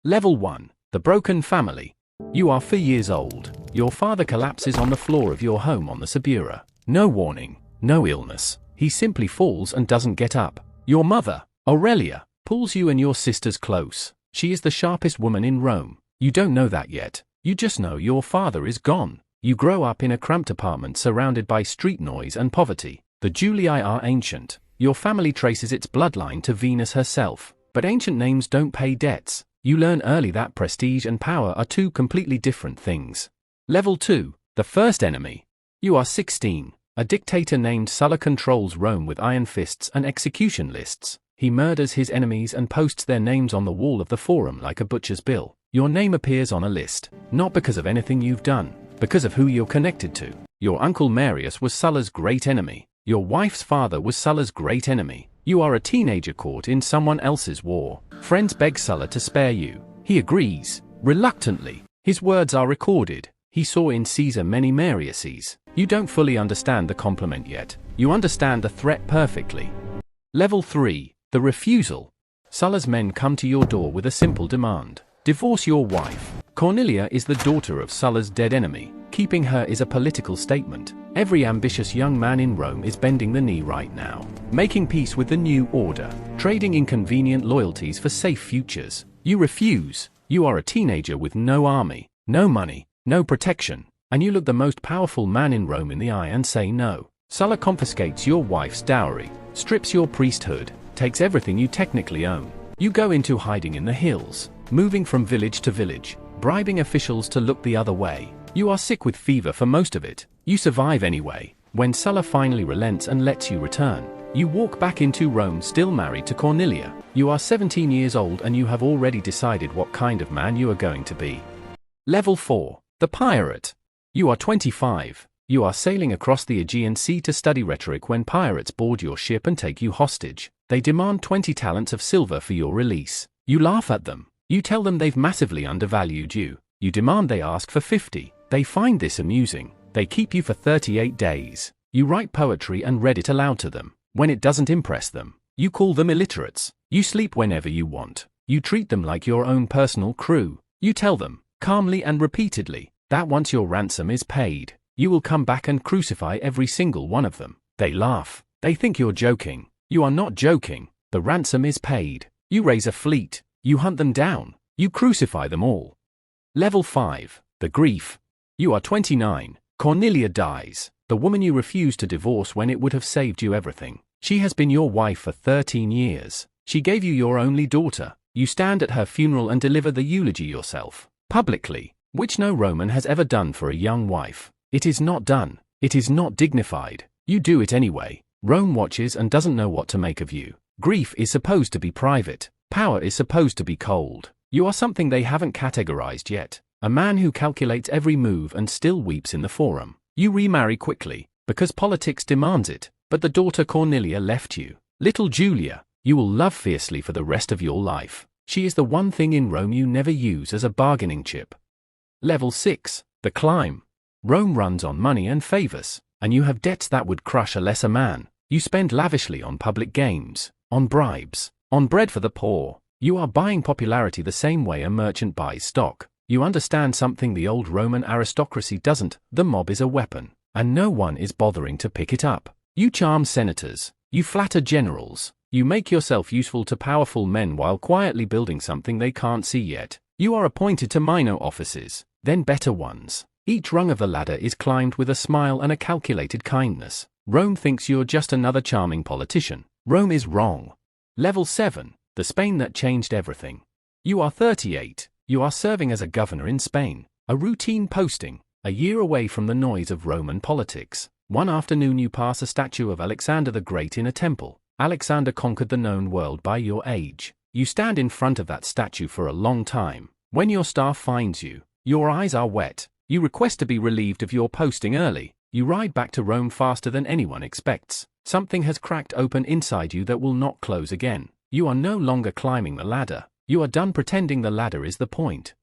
Level 1. The Broken Family. You are 4 years old. Your father collapses on the floor of your home on the Sabura. No warning, no illness. He simply falls and doesn't get up. Your mother, Aurelia, pulls you and your sisters close. She is the sharpest woman in Rome. You don't know that yet. You just know your father is gone. You grow up in a cramped apartment surrounded by street noise and poverty. The Julii are ancient. Your family traces its bloodline to Venus herself. But ancient names don't pay debts. You learn early that prestige and power are two completely different things. Level 2. The First Enemy. You are 16. A dictator named Sulla controls Rome with iron fists and execution lists. He murders his enemies and posts their names on the wall of the forum like a butcher's bill. Your name appears on a list, not because of anything you've done, because of who you're connected to. Your uncle Marius was Sulla's great enemy. Your wife's father was Sulla's great enemy. You are a teenager caught in someone else's war. Friends beg Sulla to spare you. He agrees. Reluctantly. His words are recorded. He saw in Caesar many Mariuses. You don't fully understand the compliment yet. You understand the threat perfectly. Level 3. The Refusal. Sulla's men come to your door with a simple demand. Divorce your wife. Cornelia is the daughter of Sulla's dead enemy. Keeping her is a political statement. Every ambitious young man in Rome is bending the knee right now. Making peace with the new order. Trading inconvenient loyalties for safe futures. You refuse. You are a teenager with no army, no money, no protection. And you look the most powerful man in Rome in the eye and say no. Sulla confiscates your wife's dowry. Strips your priesthood. Takes everything you technically own. You go into hiding in the hills. Moving from village to village. Bribing officials to look the other way. You are sick with fever for most of it. You survive anyway. When Sulla finally relents and lets you return, you walk back into Rome still married to Cornelia. You are 17 years old and you have already decided what kind of man you are going to be. Level 4. The Pirate. You are 25. You are sailing across the Aegean Sea to study rhetoric when pirates board your ship and take you hostage. They demand 20 talents of silver for your release. You laugh at them. You tell them they've massively undervalued you. You demand they ask for 50. They find this amusing. They keep you for 38 days. You write poetry and read it aloud to them. When it doesn't impress them, you call them illiterates. You sleep whenever you want. You treat them like your own personal crew. You tell them, calmly and repeatedly, that once your ransom is paid, you will come back and crucify every single one of them. They laugh. They think you're joking. You are not joking. The ransom is paid. You raise a fleet. You hunt them down. You crucify them all. Level 5. The Grief. You are 29. Cornelia dies. The woman you refused to divorce when it would have saved you everything. She has been your wife for 13 years. She gave you your only daughter. You stand at her funeral and deliver the eulogy yourself, publicly, which no Roman has ever done for a young wife. It is not done. It is not dignified. You do it anyway. Rome watches and doesn't know what to make of you. Grief is supposed to be private. Power is supposed to be cold. You are something they haven't categorized yet. A man who calculates every move and still weeps in the forum. You remarry quickly, because politics demands it, but the daughter Cornelia left you. Little Julia, you will love fiercely for the rest of your life. She is the one thing in Rome you never use as a bargaining chip. Level 6. The Climb. Rome runs on money and favors, and you have debts that would crush a lesser man. You spend lavishly on public games, on bribes, on bread for the poor. You are buying popularity the same way a merchant buys stock. You understand something the old Roman aristocracy doesn't. The mob is a weapon, and no one is bothering to pick it up. You charm senators. You flatter generals. You make yourself useful to powerful men while quietly building something they can't see yet. You are appointed to minor offices, then better ones. Each rung of the ladder is climbed with a smile and a calculated kindness. Rome thinks you're just another charming politician. Rome is wrong. Level 7. The Spain that changed everything. You are 38. You are serving as a governor in Spain. A routine posting. A year away from the noise of Roman politics. One afternoon you pass a statue of Alexander the Great in a temple. Alexander conquered the known world by your age. You stand in front of that statue for a long time. When your staff finds you, your eyes are wet. You request to be relieved of your posting early. You ride back to Rome faster than anyone expects. Something has cracked open inside you that will not close again. You are no longer climbing the ladder. You are done pretending the ladder is the point.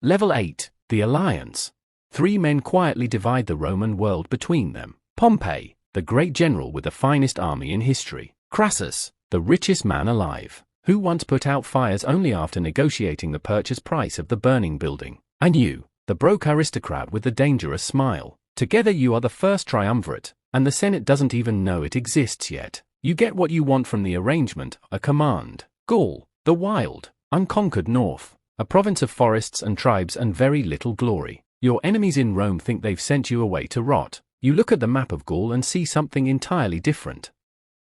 Level 8. The Alliance. 3 men quietly divide the Roman world between them. Pompey, the great general with the finest army in history. Crassus, the richest man alive. Who once put out fires only after negotiating the purchase price of the burning building? And you, the broke aristocrat with the dangerous smile. Together you are the first triumvirate, and the Senate doesn't even know it exists yet. You get what you want from the arrangement, a command. Gaul, the wild, unconquered north, a province of forests and tribes and very little glory. Your enemies in Rome think they've sent you away to rot. You look at the map of Gaul and see something entirely different.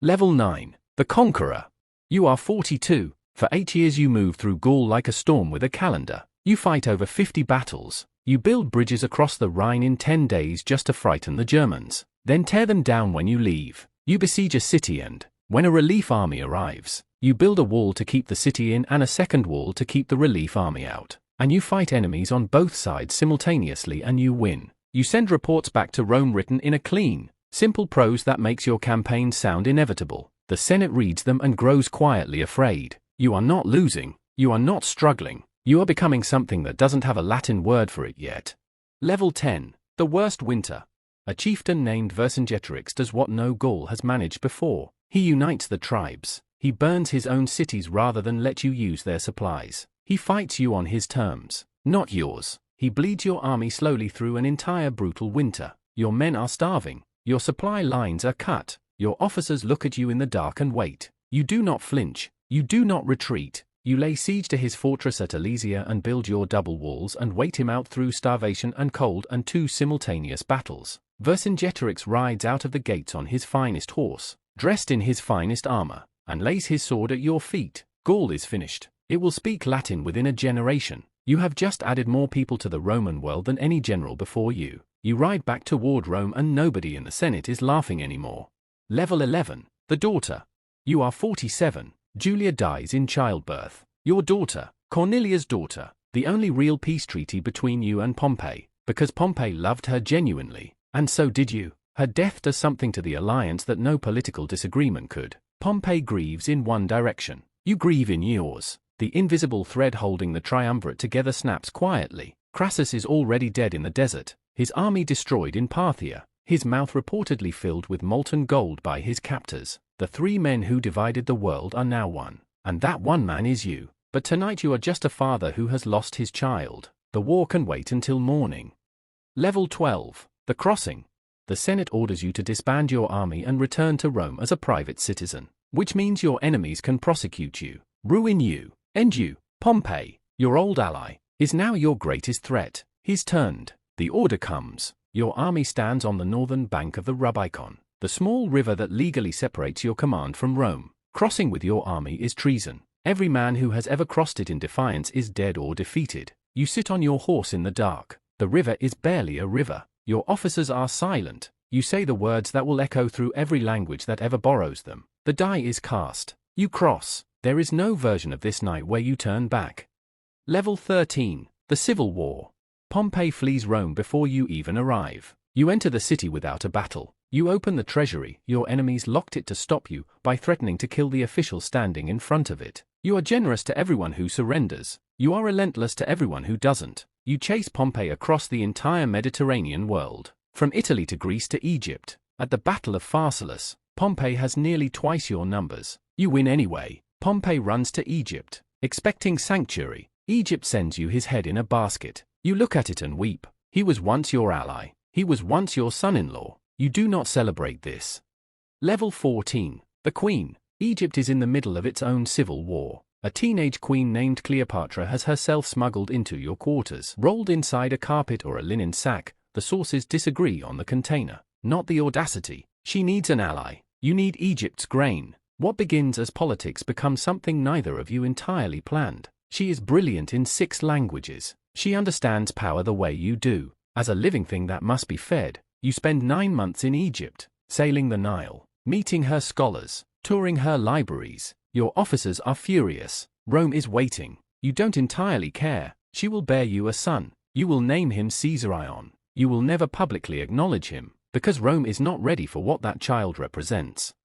Level 9, the Conqueror. You are 42. For 8 years you move through Gaul like a storm with a calendar. You fight over 50 battles. You build bridges across the Rhine in 10 days just to frighten the Germans, then tear them down when you leave. You besiege a city and, when a relief army arrives, you build a wall to keep the city in and a second wall to keep the relief army out. And you fight enemies on both sides simultaneously and you win. You send reports back to Rome written in a clean, simple prose that makes your campaign sound inevitable. The Senate reads them and grows quietly afraid. You are not losing. You are not struggling. You are becoming something that doesn't have a Latin word for it yet. Level 10. The worst winter. A chieftain named Vercingetorix does what no Gaul has managed before. He unites the tribes. He burns his own cities rather than let you use their supplies. He fights you on his terms, not yours. He bleeds your army slowly through an entire brutal winter. Your men are starving. Your supply lines are cut. Your officers look at you in the dark and wait. You do not flinch. You do not retreat. You lay siege to his fortress at Alesia and build your double walls and wait him out through starvation and cold and 2 simultaneous battles. Vercingetorix rides out of the gates on his finest horse, dressed in his finest armor, and lays his sword at your feet. Gaul is finished. It will speak Latin within a generation. You have just added more people to the Roman world than any general before you. You ride back toward Rome and nobody in the Senate is laughing anymore. Level 11. The Daughter. You are 47. Julia dies in childbirth. Your daughter, Cornelia's daughter, the only real peace treaty between you and Pompey, because Pompey loved her genuinely, and so did you. Her death does something to the alliance that no political disagreement could. Pompey grieves in one direction. You grieve in yours. The invisible thread holding the triumvirate together snaps quietly. Crassus is already dead in the desert, his army destroyed in Parthia, his mouth reportedly filled with molten gold by his captors. The 3 men who divided the world are now one, and that one man is you. But tonight you are just a father who has lost his child. The war can wait until morning. Level 12. The Crossing. The Senate orders you to disband your army and return to Rome as a private citizen, which means your enemies can prosecute you, ruin you, end you. Pompey, your old ally, is now your greatest threat. He's turned. The order comes. Your army stands on the northern bank of the Rubicon, the small river that legally separates your command from Rome. Crossing with your army is treason. Every man who has ever crossed it in defiance is dead or defeated. You sit on your horse in the dark. The river is barely a river. Your officers are silent. You say the words that will echo through every language that ever borrows them. The die is cast. You cross. There is no version of this night where you turn back. Level 13. The Civil War. Pompey flees Rome before you even arrive. You enter the city without a battle. You open the treasury. Your enemies locked it to stop you by threatening to kill the official standing in front of it. You are generous to everyone who surrenders. You are relentless to everyone who doesn't. You chase Pompey across the entire Mediterranean world, from Italy to Greece to Egypt. At the Battle of Pharsalus, Pompey has nearly twice your numbers. You win anyway. Pompey runs to Egypt, expecting sanctuary. Egypt sends you his head in a basket. You look at it and weep. He was once your ally. He was once your son-in-law. You do not celebrate this. Level 14. The Queen. Egypt is in the middle of its own civil war. A teenage queen named Cleopatra has herself smuggled into your quarters, rolled inside a carpet or a linen sack. The sources disagree on the container, not the audacity. She needs an ally. You need Egypt's grain. What begins as politics becomes something neither of you entirely planned. She is brilliant in 6 languages. She understands power the way you do. As a living thing that must be fed, you spend 9 months in Egypt, sailing the Nile, meeting her scholars, touring her libraries. Your officers are furious. Rome is waiting. You don't entirely care. She will bear you a son. You will name him Caesarion. You will never publicly acknowledge him, because Rome is not ready for what that child represents.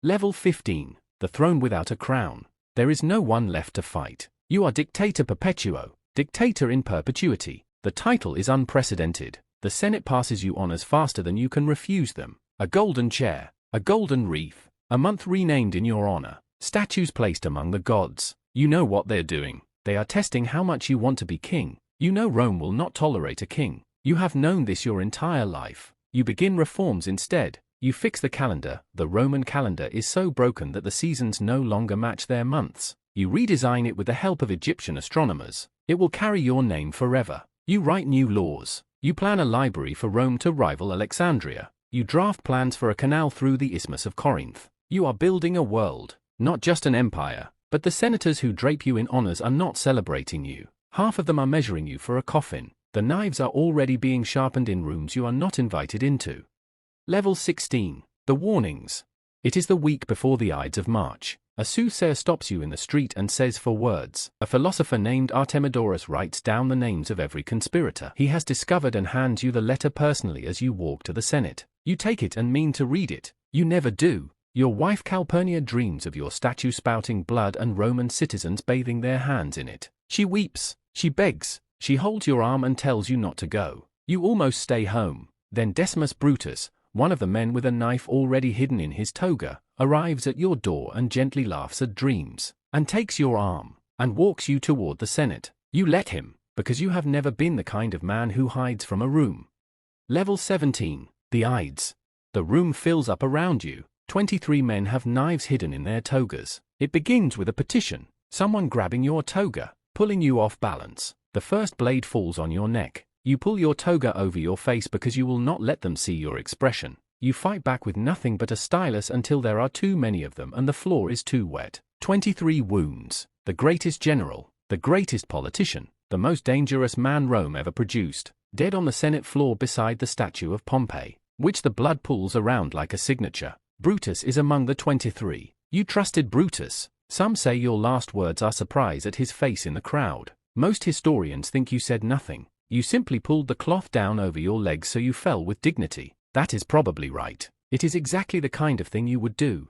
Level 15. The Throne without a crown. There is no one left to fight. You are Dictator Perpetuo, Dictator in perpetuity. The title is unprecedented. The Senate passes you honors faster than you can refuse them. A golden chair, a golden wreath, a month renamed in your honor. Statues placed among the gods. You know what they're doing. They are testing how much you want to be king. You know Rome will not tolerate a king. You have known this your entire life. You begin reforms instead. You fix the calendar. The Roman calendar is so broken that the seasons no longer match their months. You redesign it with the help of Egyptian astronomers. It will carry your name forever. You write new laws. You plan a library for Rome to rival Alexandria. You draft plans for a canal through the Isthmus of Corinth. You are building a world, not just an empire. But the senators who drape you in honors are not celebrating you. Half of them are measuring you for a coffin. The knives are already being sharpened in rooms you are not invited into. Level 16. The warnings. It is the week before the Ides of March. A soothsayer stops you in the street and says 4 words. A philosopher named Artemidorus writes down the names of every conspirator he has discovered and hands you the letter personally as you walk to the Senate. You take it and mean to read it. You never do. Your wife Calpurnia dreams of your statue spouting blood and Roman citizens bathing their hands in it. She weeps. She begs. She holds your arm and tells you not to go. You almost stay home. Then Decimus Brutus, one of the men with a knife already hidden in his toga, arrives at your door and gently laughs at dreams, and takes your arm, and walks you toward the Senate. You let him, because you have never been the kind of man who hides from a room. Level 17. The Ides. The room fills up around you. 23 men have knives hidden in their togas. It begins with a petition, someone grabbing your toga, pulling you off balance. The first blade falls on your neck. You pull your toga over your face because you will not let them see your expression. You fight back with nothing but a stylus until there are too many of them and the floor is too wet. 23 wounds. The greatest general, the greatest politician, the most dangerous man Rome ever produced, dead on the Senate floor beside the statue of Pompey, which the blood pulls around like a signature. Brutus is among the 23. You trusted Brutus. Some say your last words are surprise at his face in the crowd. Most historians think you said nothing. You simply pulled the cloth down over your legs so you fell with dignity. That is probably right. It is exactly the kind of thing you would do.